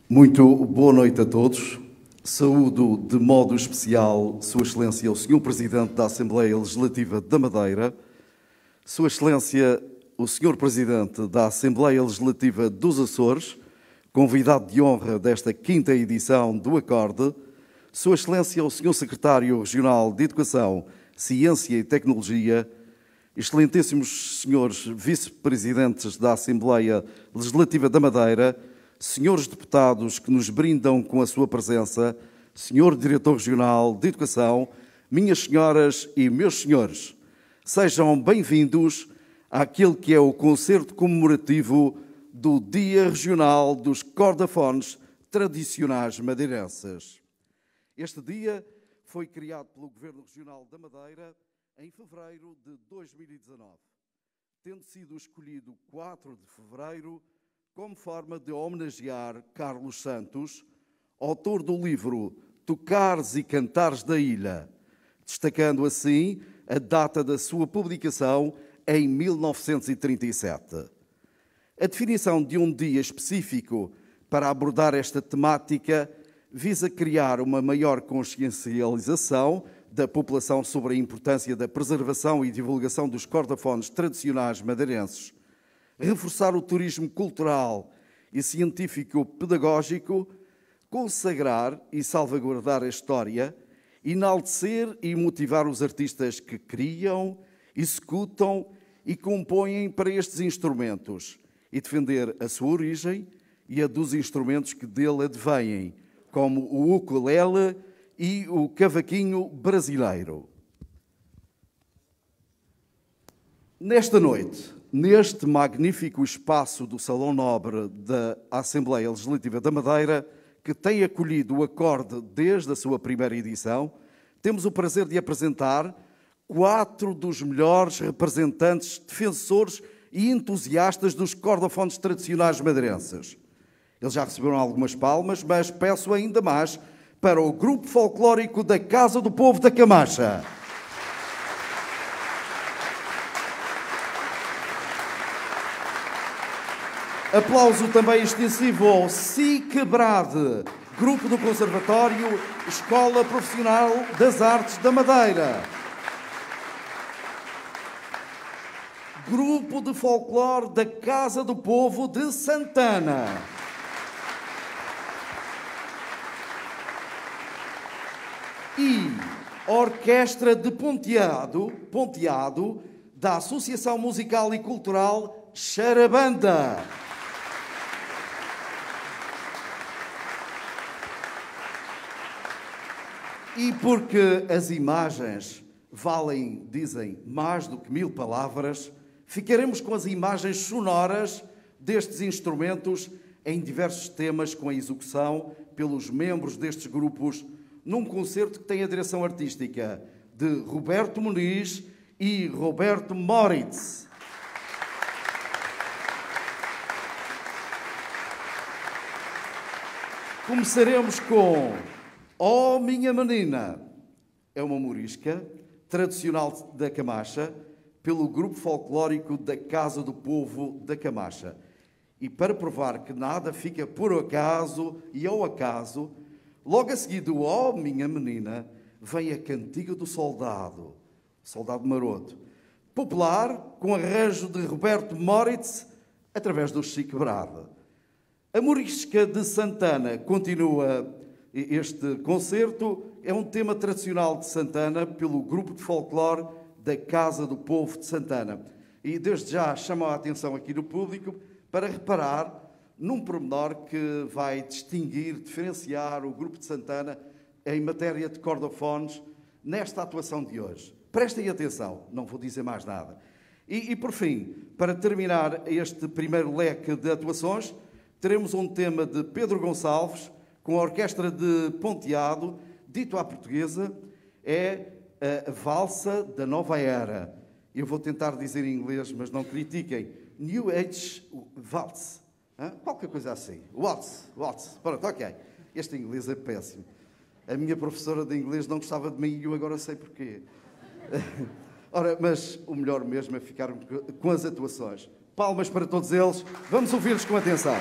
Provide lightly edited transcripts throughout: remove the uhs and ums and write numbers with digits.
Muito boa noite a todos. Saúdo de modo especial Sua Excelência, o Sr. Presidente da Assembleia Legislativa da Madeira, Sua Excelência, o Sr. Presidente da Assembleia Legislativa dos Açores, convidado de honra desta quinta edição do Acorde, Sua Excelência, o Sr. Secretário Regional de Educação, Ciência e Tecnologia, excelentíssimos senhores Vice-Presidentes da Assembleia Legislativa da Madeira, senhores deputados que nos brindam com a sua presença, senhor Diretor Regional de Educação, minhas senhoras e meus senhores, sejam bem-vindos àquele que é o concerto comemorativo do Dia Regional dos Cordafones Tradicionais Madeirenses. Este dia foi criado pelo Governo Regional da Madeira em fevereiro de 2019, tendo sido escolhido 4 de fevereiro como forma de homenagear Carlos Santos, autor do livro Tocares e Cantares da Ilha, destacando assim a data da sua publicação em 1937. A definição de um dia específico para abordar esta temática visa criar uma maior consciencialização da população sobre a importância da preservação e divulgação dos cordafones tradicionais madeirenses, reforçar o turismo cultural e científico-pedagógico, consagrar e salvaguardar a história, enaltecer e motivar os artistas que criam, executam e compõem para estes instrumentos e defender a sua origem e a dos instrumentos que dele advêm, como o ukulele e o cavaquinho brasileiro. Nesta noite, neste magnífico espaço do Salão Nobre da Assembleia Legislativa da Madeira, que tem acolhido o Acorde desde a sua primeira edição, temos o prazer de apresentar 4 dos melhores representantes, defensores e entusiastas dos cordafones tradicionais madeirenses. Eles já receberam algumas palmas, mas peço ainda mais para o Grupo Folclórico da Casa do Povo da Camacha. Aplauso também extensivo ao SICBRAD, Grupo do Conservatório Escola Profissional das Artes da Madeira. Grupo de Folclore da Casa do Povo de Santana. E Orquestra de Ponteado, da Associação Musical e Cultural Charabanda. E porque as imagens valem, dizem, mais do que 1000 palavras, ficaremos com as imagens sonoras destes instrumentos em diversos temas com a execução pelos membros destes grupos num concerto que tem a direção artística de Roberto Muniz e Roberto Moritz. Começaremos com Oh Minha Menina, é uma morisca tradicional da Camacha, pelo Grupo Folclórico da Casa do Povo da Camacha. E para provar que nada fica por acaso e ao acaso, logo a seguir do Oh Minha Menina, vem a Cantiga do Soldado, Soldado Maroto, popular, com arranjo de Roberto Moritz, através do SICBRAD. A Morisca de Santana continua este concerto, é um tema tradicional de Santana, pelo Grupo de Folclore da Casa do Povo de Santana. E desde já chamo a atenção aqui do público para reparar num pormenor que vai distinguir, diferenciar o Grupo de Santana em matéria de cordofones nesta atuação de hoje. Prestem atenção, não vou dizer mais nada. E por fim, para terminar este primeiro leque de atuações, teremos um tema de Pedro Gonçalves, com a Orquestra de Ponteado, dito à portuguesa, é a Valsa da Nova Era. Eu vou tentar dizer em inglês, mas não critiquem. New Age Waltz. Qualquer coisa assim. Waltz. Pronto, ok. Este inglês é péssimo. A minha professora de inglês não gostava de mim e eu agora sei porquê. Ora, mas o melhor mesmo é ficar com as atuações. Palmas para todos eles. Vamos ouvi-los com atenção.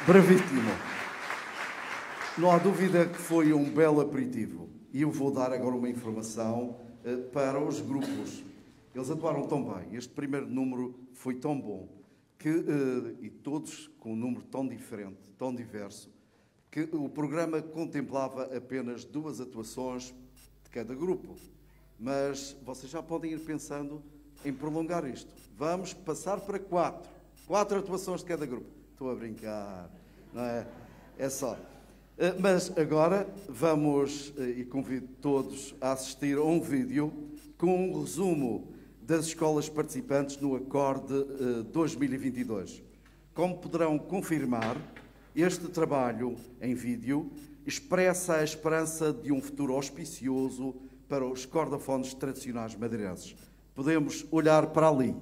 Brevíssimo. Não há dúvida que foi um belo aperitivo. E eu vou dar agora uma informação para os grupos. Eles atuaram tão bem. Este primeiro número foi tão bom que, e todos com um número tão diferente, tão diverso, que o programa contemplava apenas 2 atuações de cada grupo. Mas vocês já podem ir pensando em prolongar isto. Vamos passar para 4. 4 atuações de cada grupo. Estou a brincar, não é? É só. Mas agora vamos, e convido todos a assistir a um vídeo com um resumo das escolas participantes no Acorde 2022. Como poderão confirmar, este trabalho em vídeo expressa a esperança de um futuro auspicioso para os cordofones tradicionais madeirenses. Podemos olhar para ali.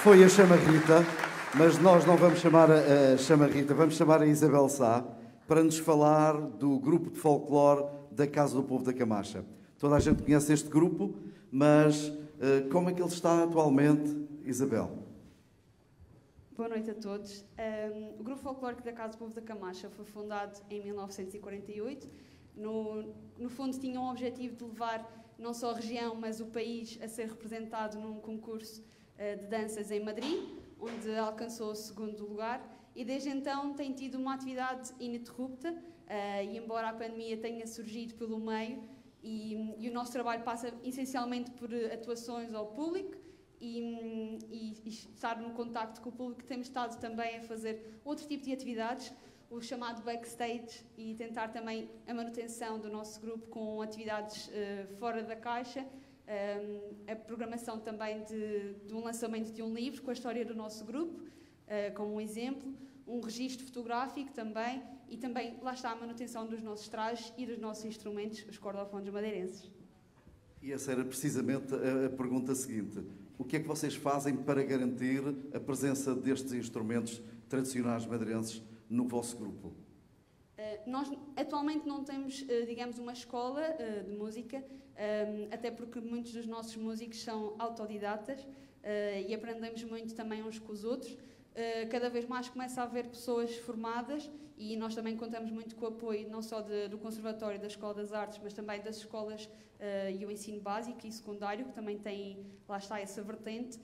foi a Chama Rita, mas nós não vamos chamar a Chama Rita, vamos chamar a Isabel Sá para nos falar do grupo de folclore da Casa do Povo da Camacha. Toda a gente conhece este grupo, mas como é que ele está atualmente, Isabel? Boa noite a todos. O Grupo Folclórico da Casa do Povo da Camacha foi fundado em 1948. No fundo, tinha um objetivo de levar não só a região, mas o país a ser representado num concurso de danças em Madrid, onde alcançou o segundo lugar. E desde então tem tido uma atividade ininterrupta, e embora a pandemia tenha surgido pelo meio, e o nosso trabalho passa essencialmente por atuações ao público, e estar no contacto com o público, temos estado também a fazer outro tipo de atividades, o chamado backstage, e tentar também a manutenção do nosso grupo com atividades fora da caixa, a programação também de um lançamento de um livro com a história do nosso grupo, como um exemplo, um registro fotográfico também, e também, lá está, a manutenção dos nossos trajes e dos nossos instrumentos, os cordofones madeirenses. E essa era precisamente a pergunta seguinte. O que é que vocês fazem para garantir a presença destes instrumentos tradicionais madeirenses no vosso grupo? Nós atualmente não temos, digamos, uma escola de música, até porque muitos dos nossos músicos são autodidatas e aprendemos muito também uns com os outros. Cada vez mais começa a haver pessoas formadas e nós também contamos muito com o apoio não só do Conservatório, da Escola das Artes, mas também das escolas e o ensino básico e secundário, que também tem, lá está, essa vertente.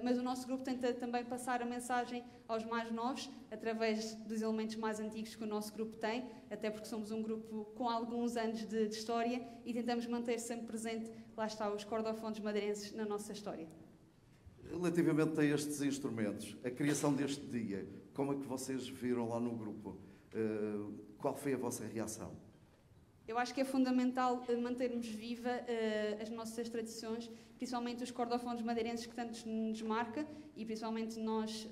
Mas o nosso grupo tenta também passar a mensagem aos mais novos, através dos elementos mais antigos que o nosso grupo tem, até porque somos um grupo com alguns anos de história e tentamos manter sempre presente, lá está, os cordofones madeirenses na nossa história. Relativamente a estes instrumentos, a criação deste dia, como é que vocês viram lá no grupo? Qual foi a vossa reação? Eu acho que é fundamental mantermos viva as nossas tradições, principalmente os cordofones madeirenses que tanto nos marca, e principalmente nós,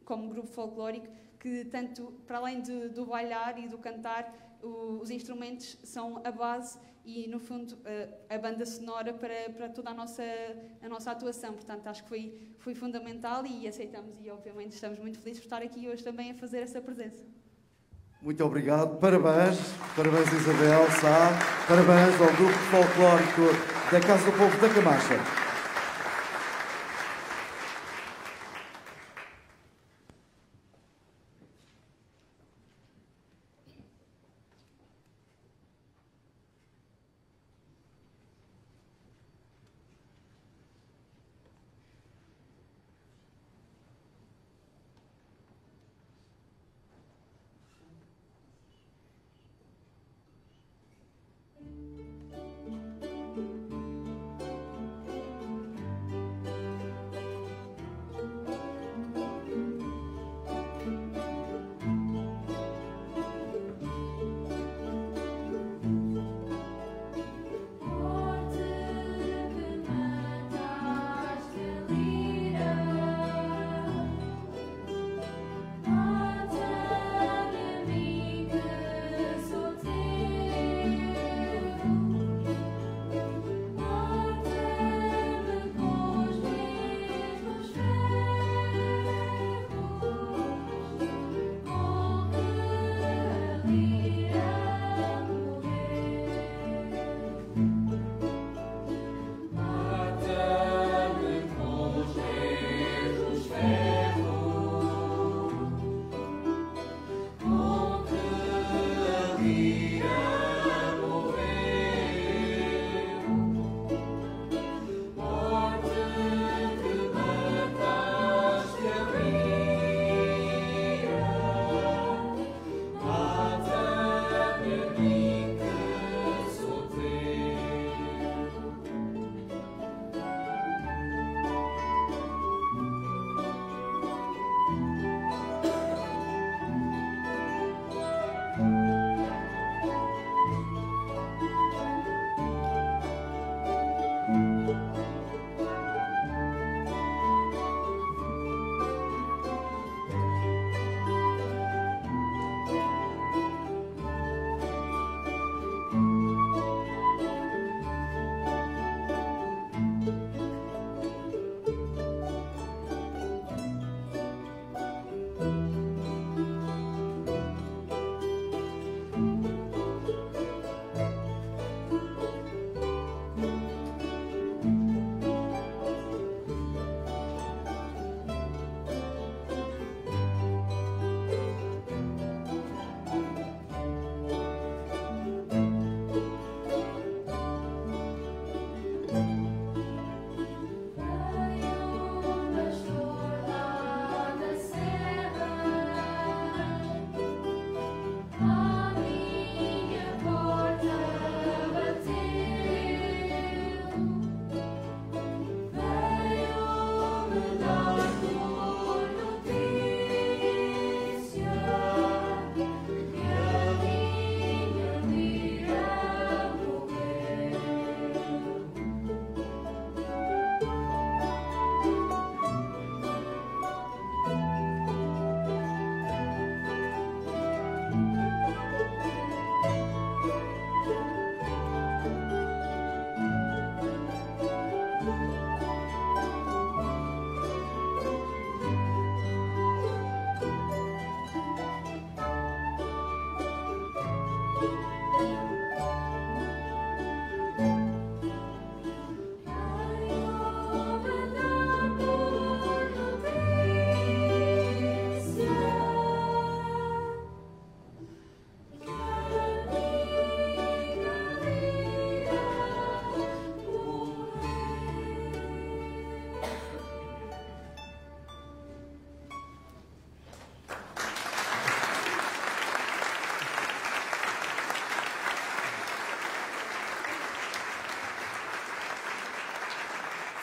como grupo folclórico, que tanto, para além do bailar e do cantar, os instrumentos são a base e, no fundo, a banda sonora para toda a nossa atuação. Portanto, acho que foi fundamental e aceitamos, e obviamente estamos muito felizes por estar aqui hoje também a fazer essa presença. Muito obrigado, parabéns Isabel Sá, parabéns ao grupo folclórico da Casa do Povo da Camacha.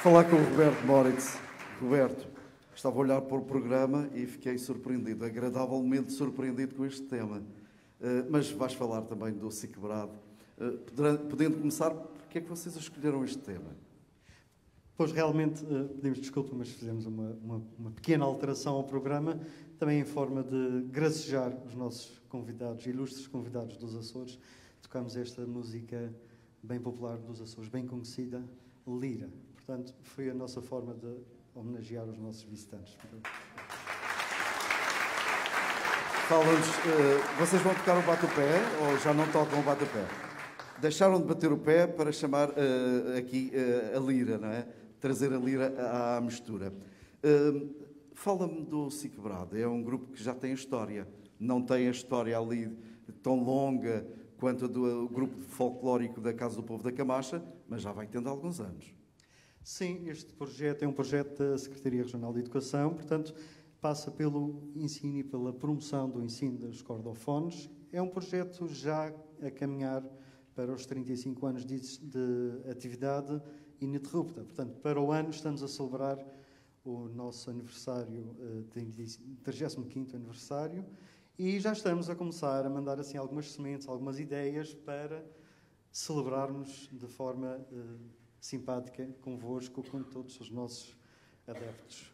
Falar com o Roberto Moritz. Roberto, estava a olhar para o programa e fiquei surpreendido, agradavelmente surpreendido com este tema. Mas vais falar também do SIC Brado. Podendo começar, porque é que vocês escolheram este tema? Pois, realmente, pedimos desculpa, mas fizemos uma pequena alteração ao programa, também em forma de gracejar os nossos convidados, ilustres convidados dos Açores. Tocámos esta música bem popular dos Açores, bem conhecida, Lira. Portanto, foi a nossa forma de homenagear os nossos visitantes. Fala-nos, vocês vão tocar o bate-o-pé ou já não tocam o bate-o-pé? Deixaram de bater o pé para chamar aqui a lira, não é? Trazer a lira à mistura. Fala-me do SIC Brado. É um grupo que já tem história. Não tem a história ali tão longa quanto a do grupo folclórico da Casa do Povo da Camacha, mas já vai tendo alguns anos. Sim, este projeto é um projeto da Secretaria Regional de Educação, portanto, passa pelo ensino e pela promoção do ensino dos cordofones. É um projeto já a caminhar para os 35 anos de atividade ininterrupta. Portanto, para o ano estamos a celebrar o nosso aniversário, 35º aniversário, e já estamos a começar a mandar assim algumas sementes, algumas ideias para celebrarmos de forma simpática convosco, com todos os nossos adeptos.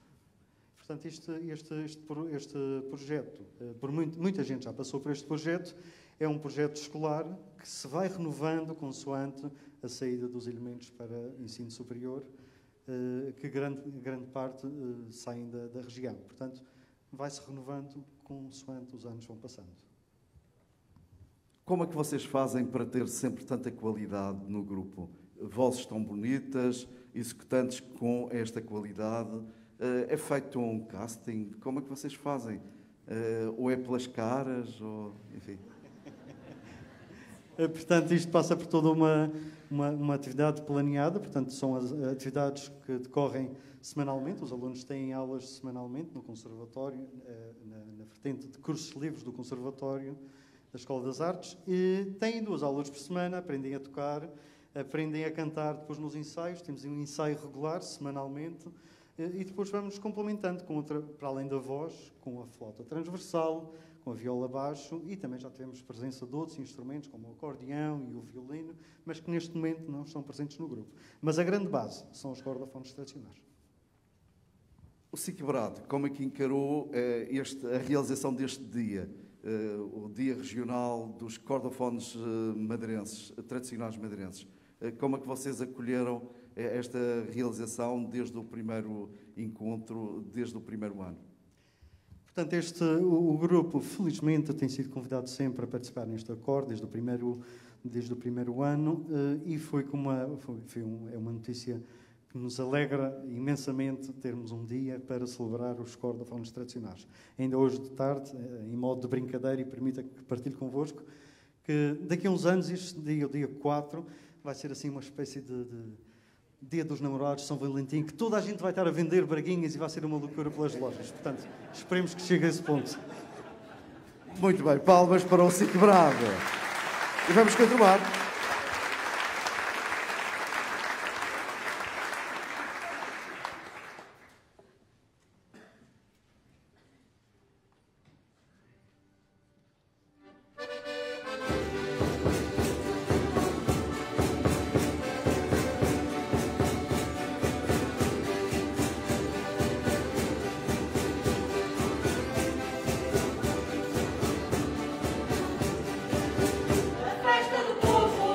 Portanto, este projeto, muita gente já passou por este projeto, é um projeto escolar que se vai renovando consoante a saída dos elementos para ensino superior, que grande parte saem da região. Portanto, vai-se renovando consoante os anos vão passando. Como é que vocês fazem para ter sempre tanta qualidade no grupo? Vozes tão bonitas, executantes com esta qualidade. É feito um casting? Como é que vocês fazem? Ou é pelas caras? Ou, enfim. Portanto, isto passa por toda uma atividade planeada. Portanto, são as atividades que decorrem semanalmente. Os alunos têm aulas semanalmente no Conservatório, na vertente de cursos livres do Conservatório da Escola das Artes. E têm 2 aulas por semana, aprendem a tocar, aprendem a cantar depois nos ensaios. Temos um ensaio regular, semanalmente, e depois vamos complementando com outra, para além da voz, com a flauta transversal, com a viola baixo, e também já tivemos presença de outros instrumentos, como o acordeão e o violino, mas que neste momento não estão presentes no grupo. Mas a grande base são os cordofones tradicionais. O SIC Brado, como é que encarou a realização deste dia? O Dia Regional dos Cordofones Madeirenses, tradicionais madeirenses. Como é que vocês acolheram esta realização desde o primeiro encontro, desde o primeiro ano? Portanto, o grupo, felizmente, tem sido convidado sempre a participar neste acorde, desde o primeiro ano, e é uma notícia que nos alegra imensamente termos um dia para celebrar os cordofones tradicionais. Ainda hoje de tarde, em modo de brincadeira, e permita que partilhe convosco, que daqui a uns anos, este dia, o dia 4, vai ser assim uma espécie de Dia dos Namorados, São Valentim, que toda a gente vai estar a vender braguinhas e vai ser uma loucura pelas lojas. Portanto, esperemos que chegue a esse ponto. Muito bem, palmas para o SIC Brado. E vamos continuar. Festa do povo!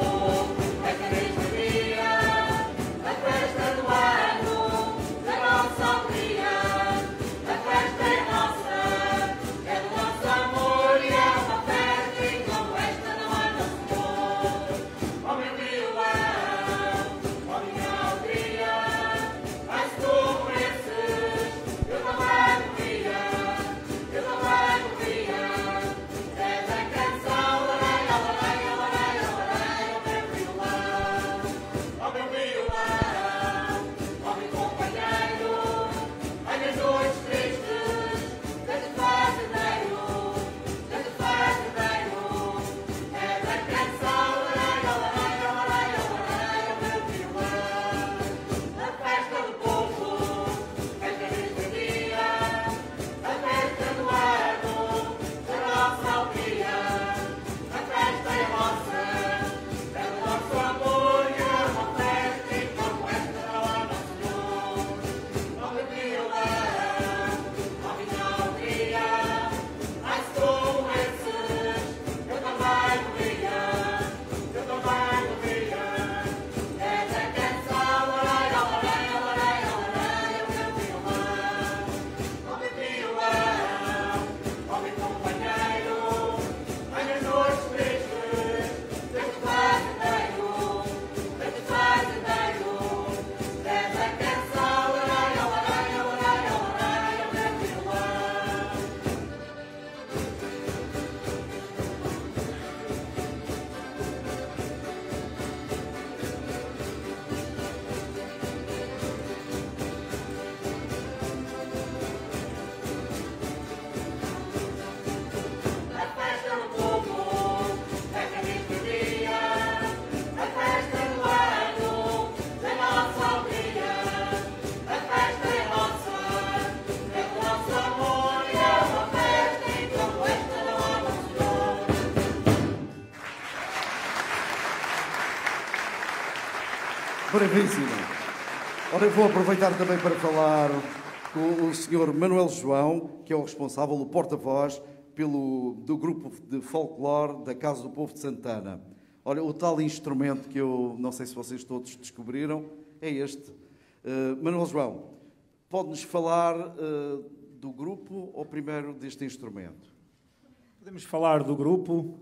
Bravíssimo. Ora, eu vou aproveitar também para falar com o Sr. Manuel João, que é o responsável, o porta-voz do grupo de folclore da Casa do Povo de Santana. Olha, o tal instrumento que eu não sei se vocês todos descobriram é este. Manuel João, pode-nos falar do grupo ou primeiro deste instrumento? Podemos falar do grupo.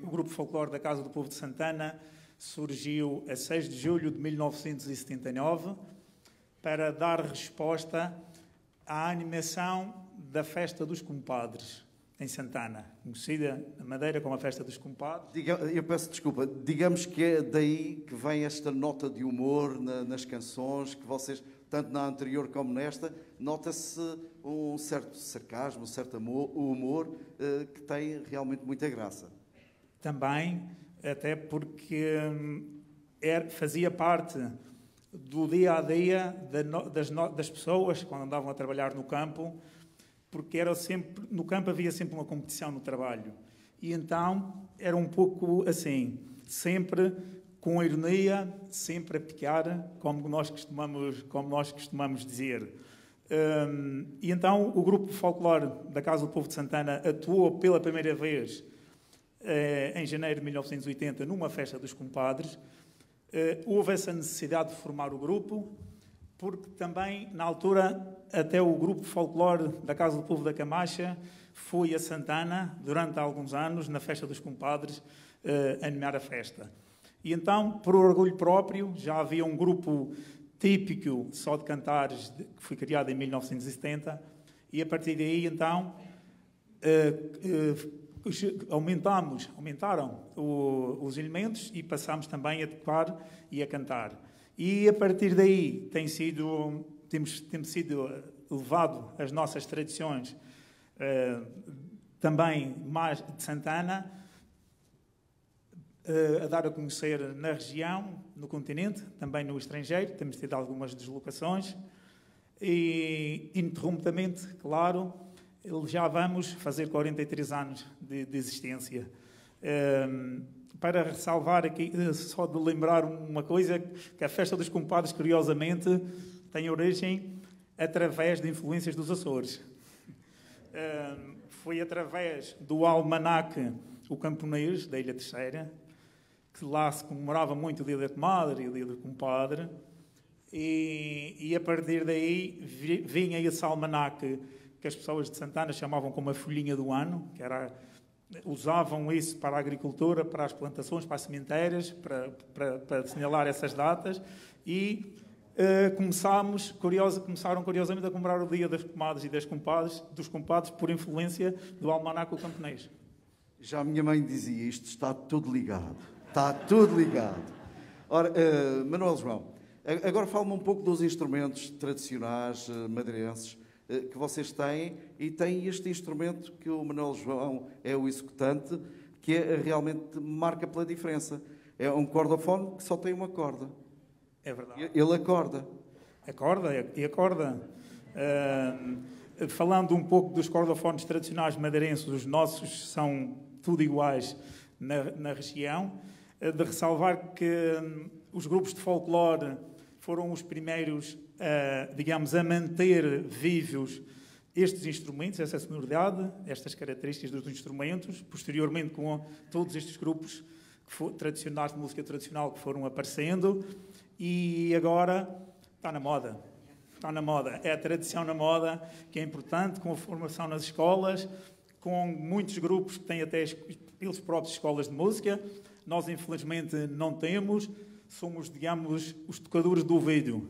O Grupo Folclore da Casa do Povo de Santana surgiu a 6 de julho de 1979 para dar resposta à animação da Festa dos Compadres, em Santana, conhecida na Madeira como a Festa dos Compadres. Eu peço desculpa, digamos que é daí que vem esta nota de humor nas canções, que vocês, tanto na anterior como nesta, nota-se um certo sarcasmo, um certo humor, que tem realmente muita graça. Também, até porque fazia parte do dia-a-dia das pessoas, quando andavam a trabalhar no campo, porque no campo havia sempre uma competição no trabalho. E então era um pouco assim, sempre com ironia, sempre a picar, como nós costumamos dizer. E então o Grupo Folclore da Casa do Povo de Santana atuou pela primeira vez em janeiro de 1980 numa Festa dos Compadres. Houve essa necessidade de formar o grupo, porque também, na altura, até o Grupo Folclore da Casa do Povo da Camacha foi a Santana, durante alguns anos, na Festa dos Compadres, animar a festa. E então, por orgulho próprio, já havia um grupo típico só de cantares, que foi criado em 1970, e a partir daí, então, aumentaram os elementos e passámos também a tocar e a cantar. E a partir daí temos sido levado as nossas tradições também mais de Santana, a dar a conhecer na região, no continente, também no estrangeiro. Temos tido algumas deslocações e, ininterruptamente, claro, já vamos fazer 43 anos de existência. Para ressalvar aqui, só de lembrar uma coisa, que a Festa dos Compadres, curiosamente, tem origem através de influências dos Açores. Foi através do almanaque O Camponês, da Ilha Terceira, que lá se comemorava muito o Dia da Comadre e o Dia do Compadre, e a partir daí vinha esse almanaque que as pessoas de Santana chamavam como a folhinha do ano, que usavam isso para a agricultura, para as plantações, para as sementeiras, para assinalar essas datas, e começaram curiosamente a comemorar o Dia das Comadres e dos compadres por influência do almanaque O Camponês. Já a minha mãe dizia isto, está tudo ligado. Está tudo ligado. Ora, Manuel João, agora fala-me um pouco dos instrumentos tradicionais madeirenses que vocês têm, e tem este instrumento que o Manuel João é o executante, que realmente marca pela diferença. É um cordofone que só tem uma corda. É verdade. Ele acorda. Acorda. Falando um pouco dos cordofones tradicionais madeirenses, os nossos são tudo iguais na região. De ressalvar que os grupos de folclore foram os primeiros, a manter vivos estes instrumentos, essa sonoridade, estas características dos instrumentos. Posteriormente, com todos estes grupos tradicionais de música tradicional que foram aparecendo, e agora está na moda. Está na moda. É a tradição na moda, que é importante, com a formação nas escolas, com muitos grupos que têm até eles próprios escolas de música. Nós, infelizmente, não temos. Somos, digamos, os tocadores do ouvido.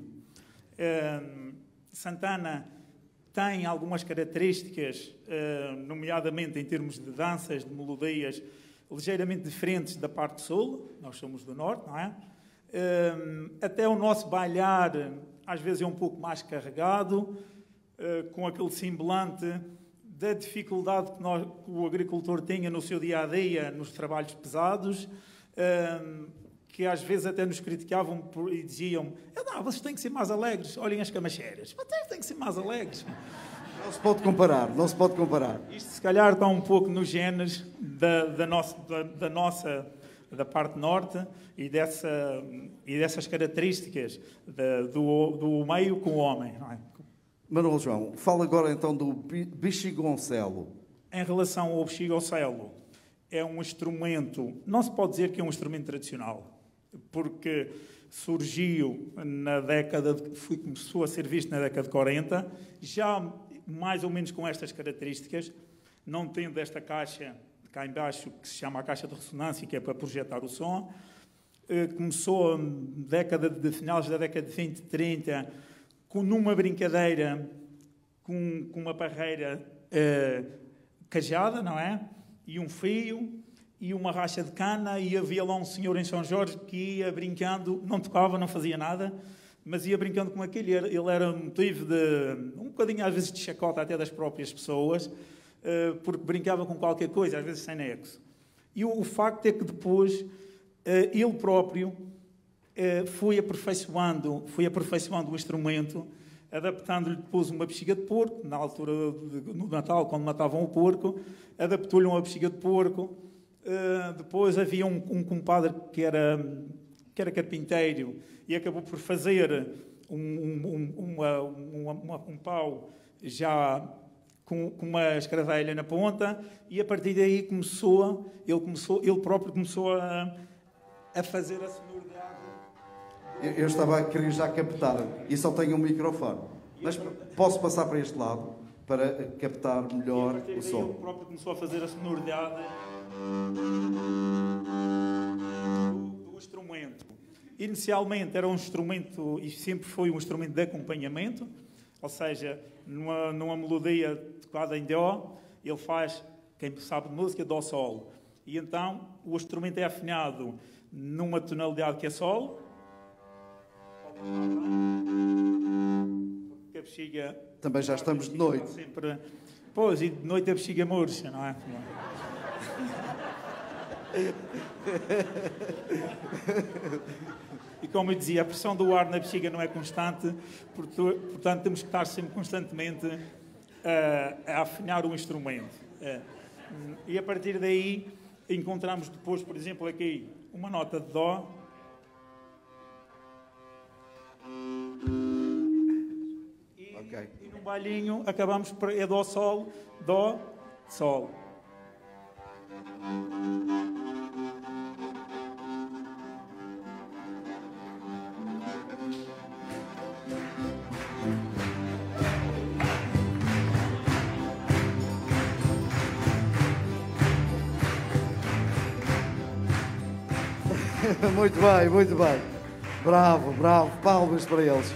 Santana tem algumas características, nomeadamente em termos de danças, de melodias, ligeiramente diferentes da parte sul. Nós somos do norte, não é? Até o nosso bailar, às vezes, é um pouco mais carregado, com aquele semblante da dificuldade que o agricultor tinha no seu dia-a-dia, nos trabalhos pesados, que às vezes até nos criticavam e diziam: vocês têm que ser mais alegres, olhem as camacheiras, vocês têm que ser mais alegres. Não se pode comparar. Isto, se calhar, está um pouco nos genes da parte norte e dessas características do meio com o homem. Não é? Manuel João, fala agora então do Bixigoncelo. Em relação ao Bixigoncelo, é um instrumento, não se pode dizer que é um instrumento tradicional, porque surgiu começou a ser visto na década de 40, já mais ou menos com estas características, não tendo esta caixa cá embaixo, que se chama a caixa de ressonância, que é para projetar o som. Começou finais da década de 20, 30, numa brincadeira com uma barreira cajada, não é? E um fio e uma racha de cana, e havia lá um senhor em São Jorge que ia brincando, não tocava, não fazia nada, mas ia brincando com aquilo. Ele era motivo de um bocadinho às vezes de chacota até das próprias pessoas, porque brincava com qualquer coisa, às vezes sem nexo. E o facto é que depois ele próprio foi aperfeiçoando o instrumento, adaptando-lhe depois uma bexiga de porco, na altura no Natal, quando matavam o porco, adaptou-lhe uma bexiga de porco. Depois havia um compadre que era carpinteiro e acabou por fazer um pau já com uma escravelha na ponta, e a partir daí ele próprio começou a fazer a sonoridade. Eu estava a querer já captar, e só tenho um microfone, mas posso passar para este lado para captar melhor o som. Ele próprio começou a fazer a sonoridade do instrumento. Inicialmente era um instrumento, e sempre foi um instrumento de acompanhamento, ou seja, numa melodia tocada em Dó, ele faz, quem sabe de música, Dó-Sol. E então o instrumento é afinado numa tonalidade que é Sol, porque a bexiga... Também já estamos de noite. Sempre, pois, e de noite a bexiga murcha, não é? E como eu dizia, a pressão do ar na bexiga não é constante, portanto temos que estar sempre constantemente a afinar o instrumento. E a partir daí encontramos depois, por exemplo, aqui uma nota de Dó. E no bailhinho acabamos por Dó, Sol, Dó, Sol. Muito bem, muito bem. Bravo, bravo. Palmas para eles.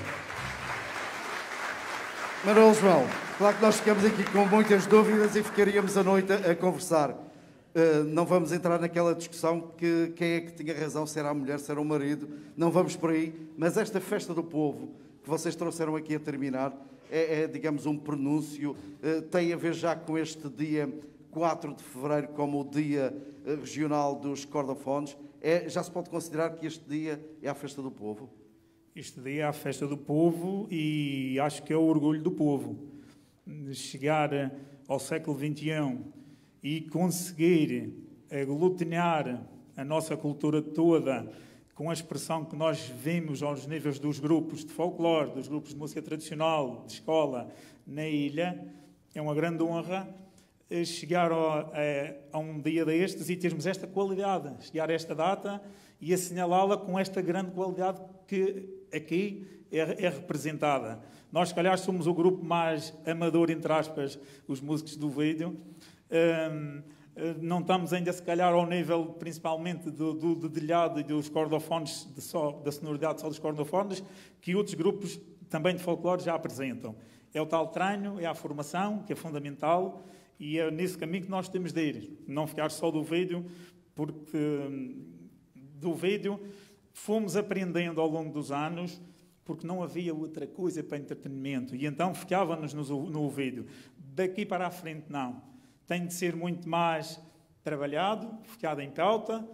Manuel João, claro que nós ficamos aqui com muitas dúvidas e ficaríamos a noite a conversar. Não vamos entrar naquela discussão que quem é que tinha razão, se era a mulher, se era o marido. Não vamos por aí. Mas esta festa do povo que vocês trouxeram aqui a terminar digamos, um prenúncio. Tem a ver já com este dia 4 de fevereiro como o Dia Regional dos Cordofones. Já se pode considerar que este dia é a festa do povo? Este dia é a festa do povo e acho que é o orgulho do povo. Chegar ao século XXI e conseguir aglutinar a nossa cultura toda com a expressão que nós vimos aos níveis dos grupos de folclore, dos grupos de música tradicional, de escola, na ilha, é uma grande honra chegar a um dia destes e termos esta qualidade, chegar a esta data e assinalá-la com esta grande qualidade que aqui é representada. Nós, se calhar, somos o grupo mais amador, entre aspas, os músicos do vídeo. Não estamos ainda, se calhar, ao nível, principalmente, do dedilhado e dos cordofones, da sonoridade só dos cordofones, que outros grupos também de folclore já apresentam. É o tal treino, é a formação, que é fundamental, e é nesse caminho que nós temos de ir. Não ficar só do vídeo, porque do vídeo fomos aprendendo ao longo dos anos, porque não havia outra coisa para entretenimento. E então ficávamos no vídeo. Daqui para a frente, não. Tem de ser muito mais trabalhado, ficado em pauta,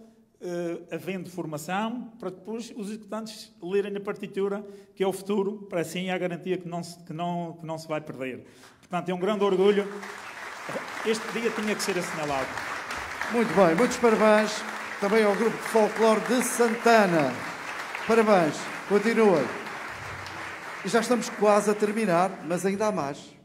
havendo formação, para depois os executantes lerem a partitura, que é o futuro, para assim a garantia que não se vai perder. Portanto, é um grande orgulho. Este dia tinha que ser assinalado. Muito bem, muitos parabéns. também ao Grupo de Folclore de Santana. Parabéns, continuem. E já estamos quase a terminar, mas ainda há mais.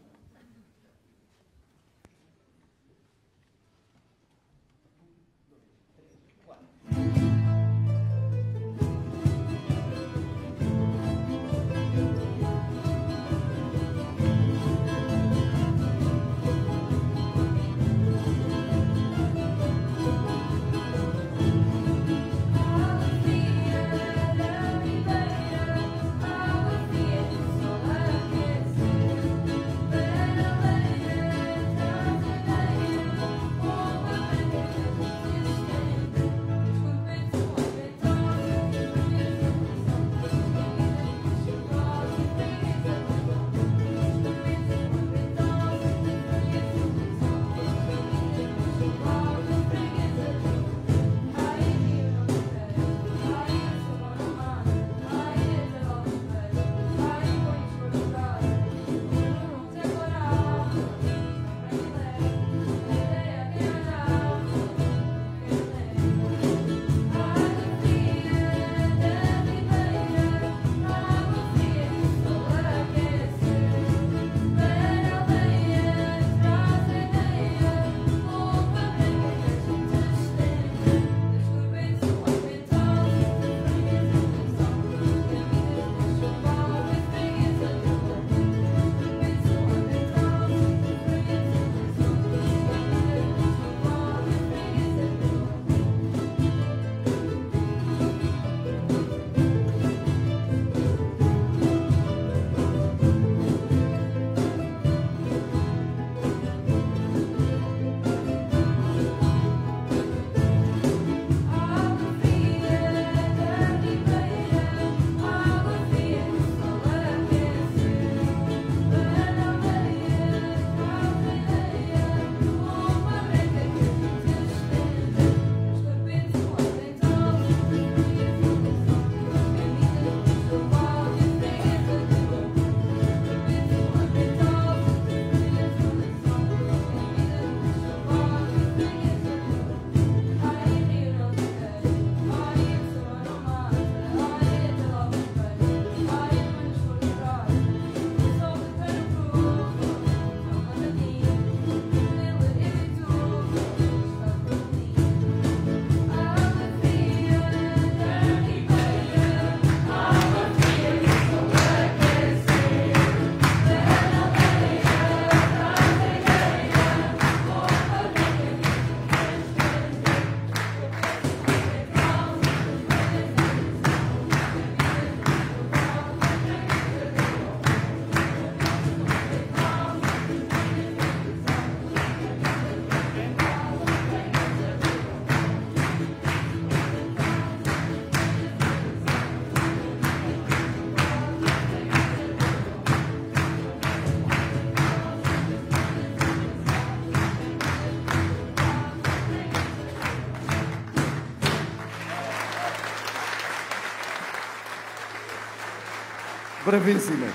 Bravíssima.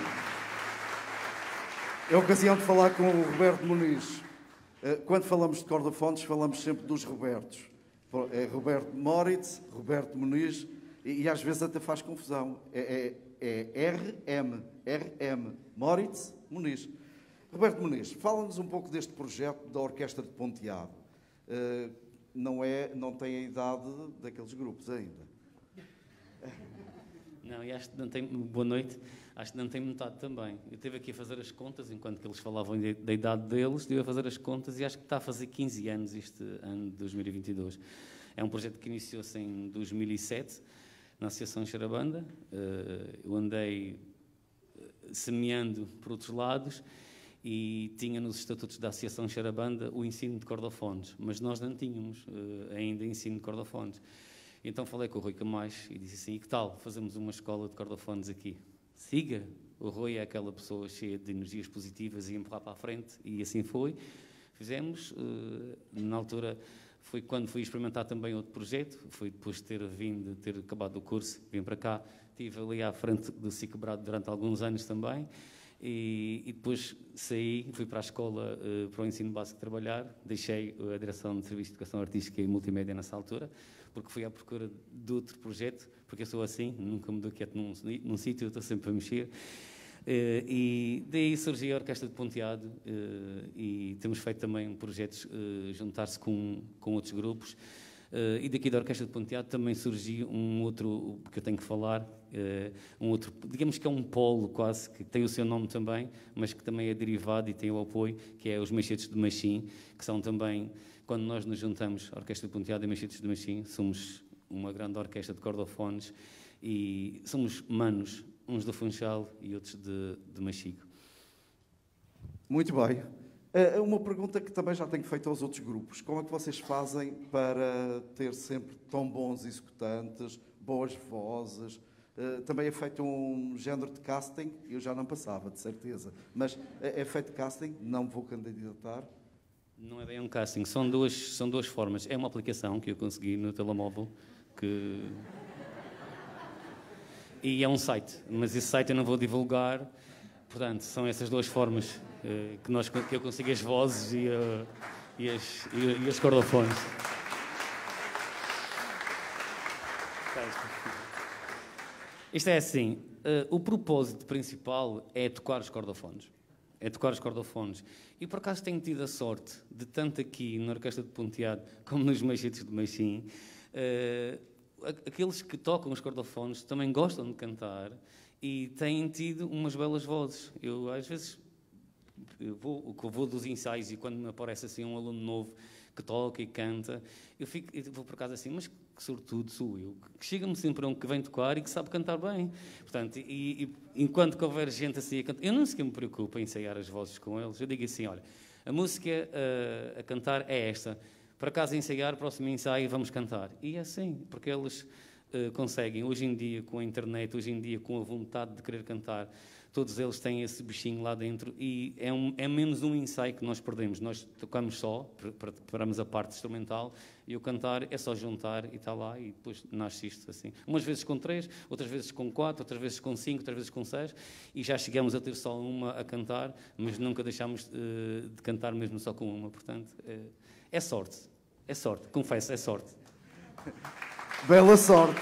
É a ocasião de falar com o Roberto Muniz. Quando falamos de corda-fontes, falamos sempre dos Robertos. É Roberto Moritz, Roberto Muniz, e às vezes até faz confusão. É RM, Moritz, Muniz. Roberto Muniz, fala-nos um pouco deste projeto da Orquestra de Ponteado. Não tem a idade daqueles grupos ainda. Não, e acho que não tem... Boa noite. Acho que não tem notado também. Eu estive aqui a fazer as contas, enquanto que eles falavam da idade deles, estive a fazer as contas e acho que está a fazer 15 anos este ano de 2022. É um projeto que iniciou-se em 2007, na Associação Xarabanda. Eu andei semeando por outros lados e tinha nos estatutos da Associação Xarabanda o ensino de cordofones, mas nós não tínhamos ainda ensino de cordofones. Então falei com o Rui Camacho e disse assim, e que tal, fazemos uma escola de cordofones aqui? Siga, o Rui é aquela pessoa cheia de energias positivas e empurrar para a frente, e assim foi. Fizemos, na altura, foi quando fui experimentar também outro projeto, foi depois de ter acabado o curso, vim para cá, estive ali à frente do Cicobrado durante alguns anos também, E depois saí, fui para a escola para o ensino básico trabalhar, deixei a direção de Serviço de Educação Artística e Multimédia nessa altura, porque fui à procura de outro projeto, porque eu sou assim, nunca me dou quieto num sítio, estou sempre a mexer. E daí surgiu a Orquestra de Ponteado e temos feito também projetos, juntar-se com outros grupos. E daqui da Orquestra de Ponteado também surgiu um outro, que eu tenho que falar, um outro, digamos que é um polo quase, que tem o seu nome também, mas que também é derivado e tem o apoio, que é os Machetes de Machim, que são também, quando nós nos juntamos, a Orquestra de Ponteado e Machetes de Machim, somos uma grande orquestra de cordofones e somos manos, uns do Funchal e outros de Machico. Muito bem. Uma pergunta que também já tenho feito aos outros grupos. Como é que vocês fazem para ter sempre tão bons executantes, boas vozes? Também é feito um género de casting? Eu já não passava, de certeza. Mas é feito casting? Não me vou candidatar? Não é bem um casting, são duas formas. É uma aplicação que eu consegui no telemóvel, e é um site, mas esse site eu não vou divulgar. Portanto, são essas duas formas que eu consigo as vozes e as cordofones. Isto é assim, o propósito principal é tocar os cordofones. E por acaso tenho tido a sorte de, tanto aqui na Orquestra de Ponteado como nos Machetes de Machim, aqueles que tocam os cordofones também gostam de cantar e têm tido umas belas vozes. Eu, às vezes, vou dos ensaios e quando me aparece assim um aluno novo que toca e canta, eu vou por acaso assim, mas que sortudo sou eu, que chega-me sempre um que vem tocar e que sabe cantar bem. Portanto, enquanto que houver gente assim a cantar, eu não sequer me preocupo em ensaiar as vozes com eles. Eu digo assim, olha, a música a cantar é esta. Por acaso ensaiar, próximo ensaio vamos cantar. E é assim, porque eles conseguem, hoje em dia com a internet, hoje em dia com a vontade de querer cantar, todos eles têm esse bichinho lá dentro e é menos um ensaio que nós perdemos. Nós tocamos só, preparamos a parte instrumental e o cantar é só juntar e está lá e depois nasce isto assim. Umas vezes com 3, outras vezes com 4, outras vezes com 5, outras vezes com 6 e já chegamos a ter só uma a cantar, mas nunca deixámos de cantar mesmo só com uma. Portanto, é sorte, confesso, é sorte. Bela sorte.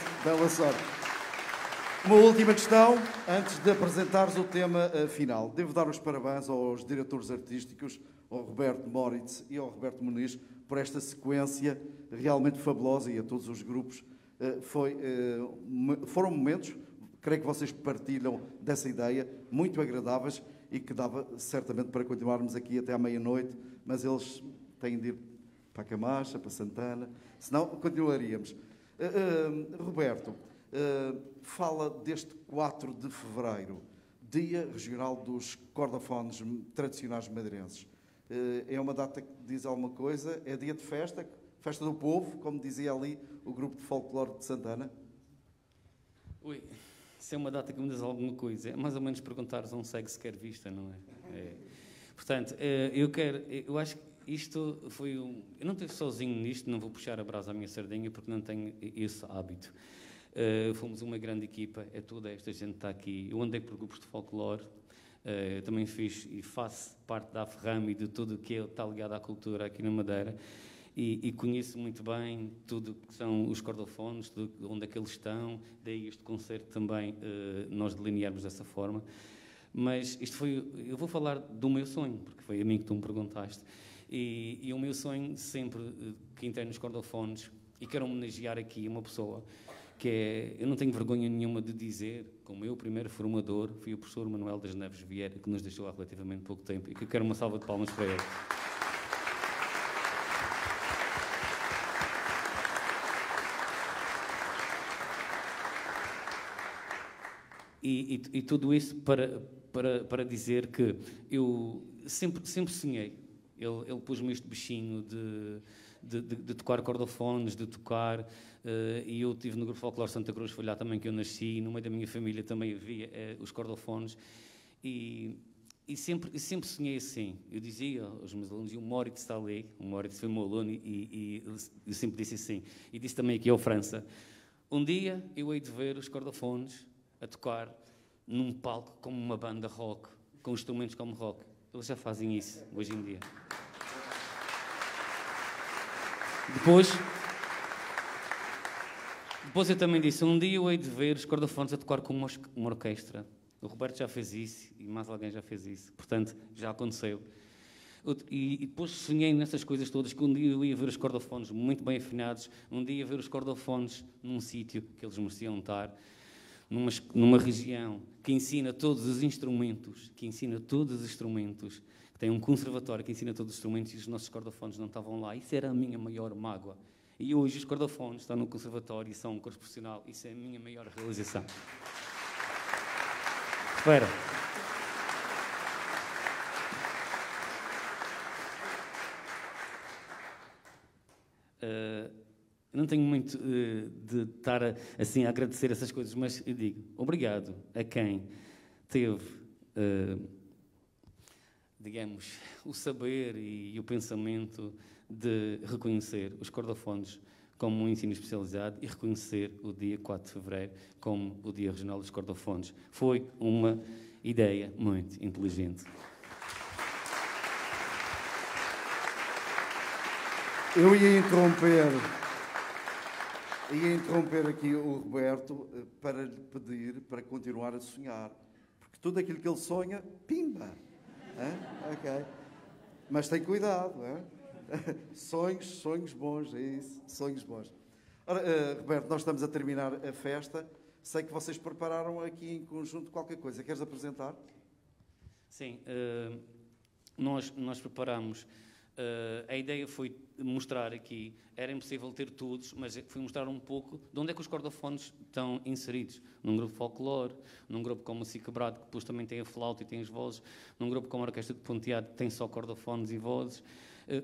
Uma última questão, antes de apresentares o tema final. Devo dar os parabéns aos diretores artísticos, ao Roberto Moritz e ao Roberto Muniz, por esta sequência realmente fabulosa e a todos os grupos. Foram momentos, creio que vocês partilham dessa ideia, muito agradáveis e que dava certamente para continuarmos aqui até à meia-noite, mas eles têm de ir para a Camacha, para Santana, senão continuaríamos. Roberto, fala deste 4 de fevereiro, Dia Regional dos Cordofones Tradicionais Madeirenses. É uma data que diz alguma coisa? É dia de festa? Festa do povo, como dizia ali o grupo de folclore de Santana? Ui, se é uma data que me diz alguma coisa, é mais ou menos perguntares a um cego se quer vista, não é? Portanto, eu acho que isto foi eu não estive sozinho nisto, não vou puxar a brasa à minha sardinha porque não tenho esse hábito. Fomos uma grande equipa, é toda esta gente que está aqui. Eu andei por grupos de folclore, também fiz e faço parte da AFRAM e de tudo o que está ligado à cultura aqui na Madeira e conheço muito bem tudo o que são os cordofones, onde é que eles estão, daí este concerto também nós delinearmos dessa forma. Mas eu vou falar do meu sonho, porque foi a mim que tu me perguntaste. E o meu sonho sempre que entrei nos cordofones, e quero homenagear aqui uma pessoa que eu não tenho vergonha nenhuma de dizer, como meu primeiro formador foi o professor Manuel das Neves Vieira, que nos deixou há relativamente pouco tempo, e que eu quero uma salva de palmas para ele. E tudo isso para dizer que eu sempre sonhei. Ele pôs-me este bichinho de tocar cordofones, de tocar, e eu estive no Grupo Folclore Santa Cruz, foi lá também que eu nasci, no meio da minha família também havia os cordofones, e sempre sonhei assim. Eu dizia aos meus alunos, e o Moritz está ali, o Moritz foi meu aluno, e eu sempre disse assim, e disse também aqui ao França, um dia eu hei de ver os cordofones a tocar num palco como uma banda rock, com instrumentos como rock. Eles já fazem isso hoje em dia. Depois eu também disse, um dia eu hei de ver os cordofones a tocar com uma orquestra. O Roberto já fez isso e mais alguém já fez isso. Portanto, já aconteceu. E depois sonhei nessas coisas todas, que um dia eu ia ver os cordofones muito bem afinados, um dia ia ver os cordofones num sítio que eles mereciam estar, numa região que ensina todos os instrumentos, que tem um conservatório que ensina todos os instrumentos, e os nossos cordofones não estavam lá. Isso era a minha maior mágoa. E hoje os cordofones estão no conservatório e são um curso profissional. Isso é a minha maior realização. Espera. Não tenho muito de estar assim a agradecer essas coisas, mas eu digo obrigado a quem teve, digamos, o saber e o pensamento de reconhecer os cordofones como um ensino especializado e reconhecer o dia 4 de fevereiro como o Dia Regional dos Cordofones. Foi uma ideia muito inteligente. Eu ia interromper aqui o Roberto para lhe pedir para continuar a sonhar. Porque tudo aquilo que ele sonha, pimba! Ok. Mas tem cuidado, sonhos bons, é isso, sonhos bons. Ora, Roberto, nós estamos a terminar a festa. Sei que vocês prepararam aqui em conjunto qualquer coisa. Queres apresentar? Sim, nós preparamos. A ideia foi mostrar aqui, era impossível ter todos, mas foi mostrar um pouco de onde é que os cordofones estão inseridos. Num grupo de folclore, num grupo como o Ciquebrado, que depois também tem a flauta e tem as vozes, num grupo como a Orquestra de Ponteado, que tem só cordofones e vozes,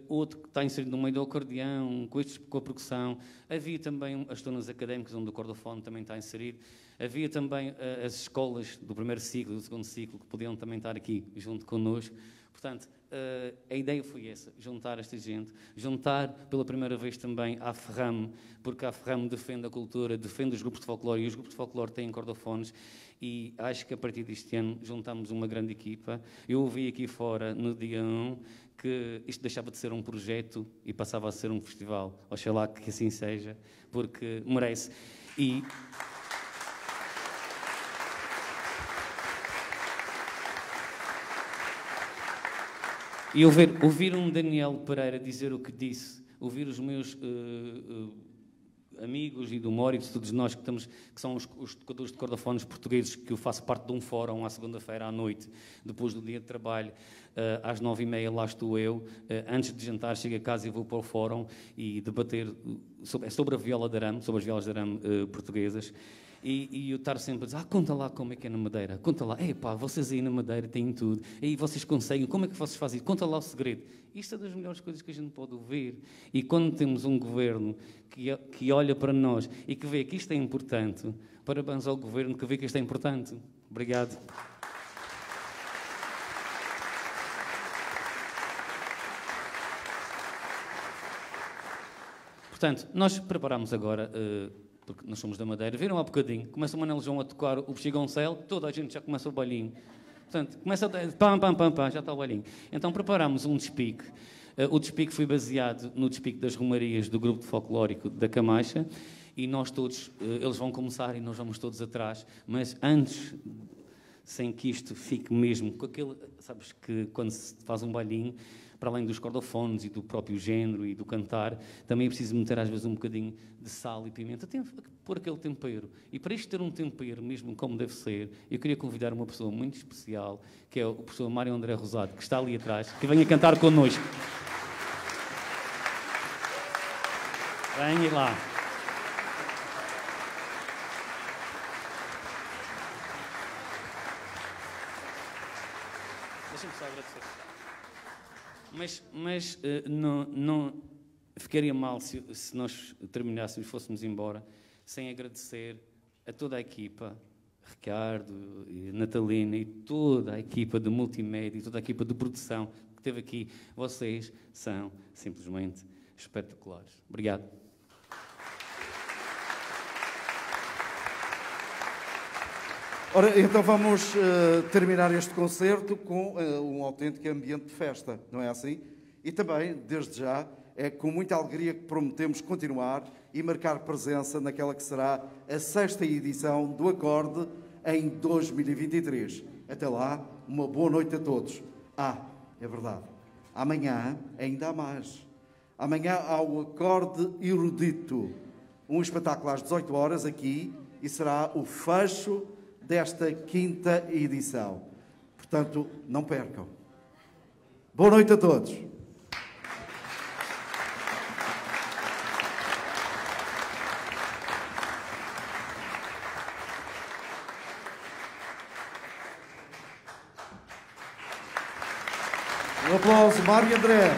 outro que está inserido no meio do acordeão, com a percussão. Havia também as zonas académicas, onde o cordofone também está inserido. Havia também as escolas do primeiro ciclo, do segundo ciclo, que podiam também estar aqui junto connosco. Portanto, a ideia foi essa, juntar esta gente, juntar pela primeira vez também a Ferrame, porque a Ferrame defende a cultura, defende os grupos de folclore, e os grupos de folclore têm cordofones, e acho que a partir deste ano juntamos uma grande equipa. Eu ouvi aqui fora, no dia 1, que isto deixava de ser um projeto e passava a ser um festival. Oxalá que assim seja, porque merece. E ouvir um Daniel Pereira dizer o que disse, ouvir os meus amigos e do Mório, de todos nós que são os tocadores de cordofones portugueses, que eu faço parte de um fórum à segunda-feira à noite, depois do dia de trabalho, às 9h30 lá estou eu, antes de jantar chego a casa e vou para o fórum e debater sobre a viola de arame, sobre as violas de arame portuguesas. E eu estar sempre a dizer, conta lá como é que é na Madeira, conta lá, vocês aí na Madeira têm tudo, aí vocês conseguem, como é que vocês fazem isso? Conta lá o segredo. Isto é das melhores coisas que a gente pode ouvir. E quando temos um governo que olha para nós e que vê que isto é importante, parabéns ao governo que vê que isto é importante. Obrigado. Portanto, nós preparamos agora... porque nós somos da Madeira, viram há bocadinho, começa o Manel João a tocar o Bexigoncel, toda a gente já começa o bailinho. Portanto, começa a... pam, já está o bailinho. Então preparámos um despique. O despique foi baseado no despique das Romarias do grupo de folclórico da Camacha, e nós todos, eles vão começar e nós vamos todos atrás, mas antes, sem que isto fique mesmo com aquele... Sabes que quando se faz um bailinho, para além dos cordofones e do próprio género e do cantar, também é preciso meter às vezes um bocadinho de sal e pimenta, tem que pôr aquele tempero. E para isto ter um tempero mesmo como deve ser, eu queria convidar uma pessoa muito especial, que é o professor Mário André Rosado, que está ali atrás, que venha cantar connosco. Venha lá. Deixa-me só agradecer. Mas não ficaria mal se nós terminássemos, fôssemos embora, sem agradecer a toda a equipa, Ricardo, e Natalina e toda a equipa de multimédia e toda a equipa de produção que esteve aqui. Vocês são simplesmente espetaculares. Obrigado. Ora, então vamos terminar este concerto com um autêntico ambiente de festa, não é assim? E também, desde já, é com muita alegria que prometemos continuar e marcar presença naquela que será a 6ª edição do Acorde em 2023. Até lá, uma boa noite a todos. É verdade, amanhã ainda há mais. Amanhã há o Acorde Erudito, um espetáculo às 18 horas aqui, e será o fecho desta 5ª edição. Portanto, não percam. Boa noite a todos. Um aplauso, Mário e André.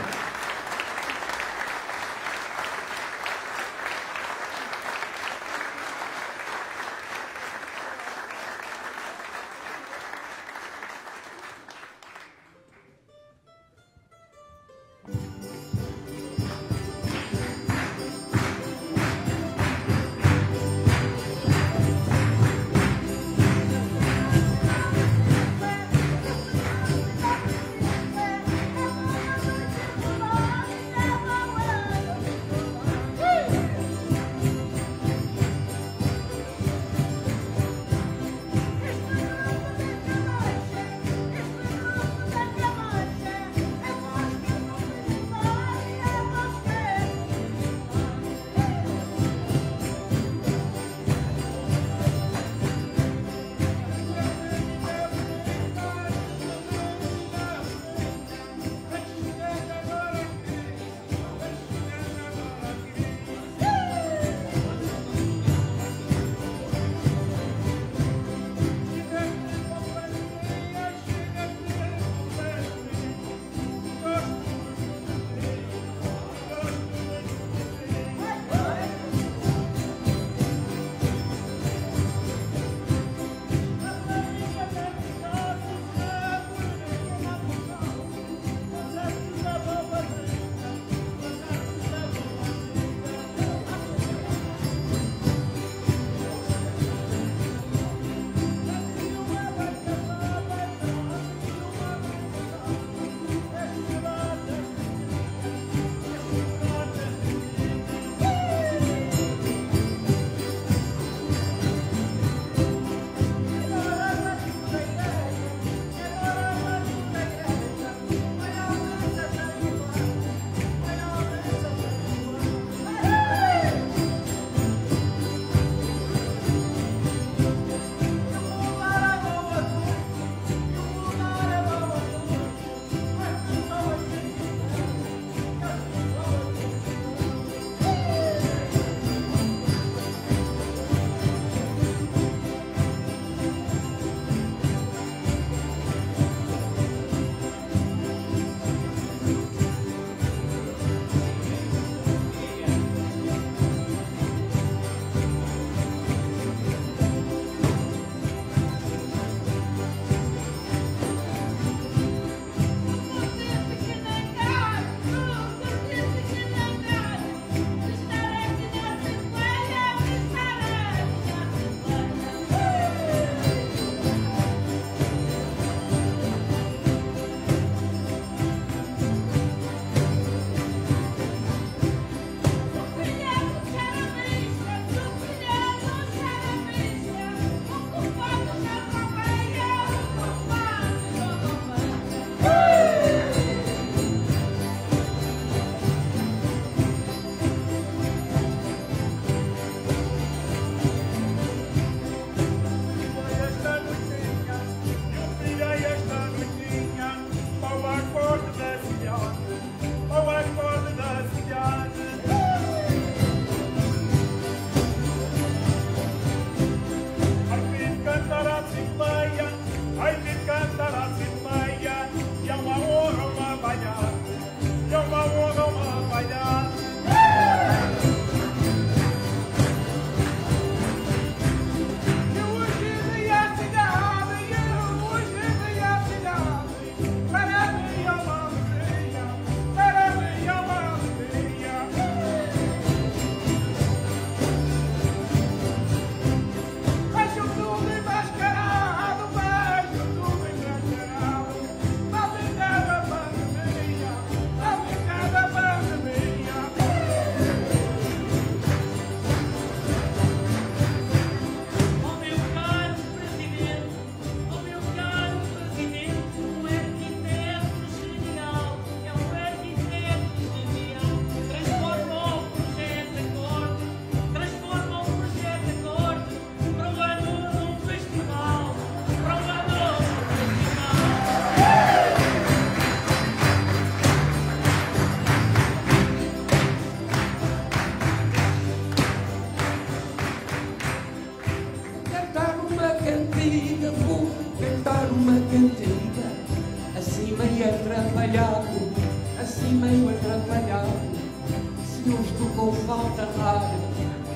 senhor, estou com falta de ar.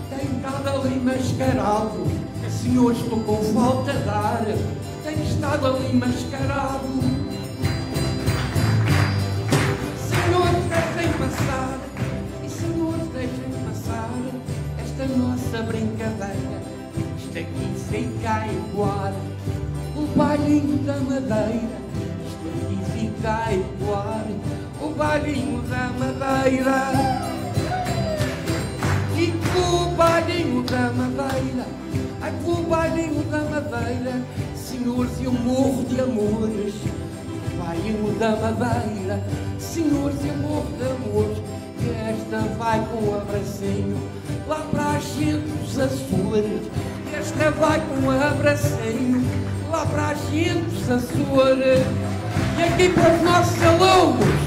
Tenho estado ali mascarado. Senhor, estou com falta de ar. Tenho estado ali mascarado. Senhores, deixem passar. E senhores, deixem passar esta nossa brincadeira. Isto aqui fica a ecoar o bailinho da Madeira. Isto aqui fica a ecoar o bailinho da Madeira. E com o bailinho da Madeira, ai com o bailinho da Madeira, senhores, eu morro de amores. O bailinho da Madeira, senhores, eu morro de amores. Que esta vai com um abracinho lá para as gente dos Açores. Que esta vai com um abracinho lá para as gente dos Açores. E aqui para os nossos alunos,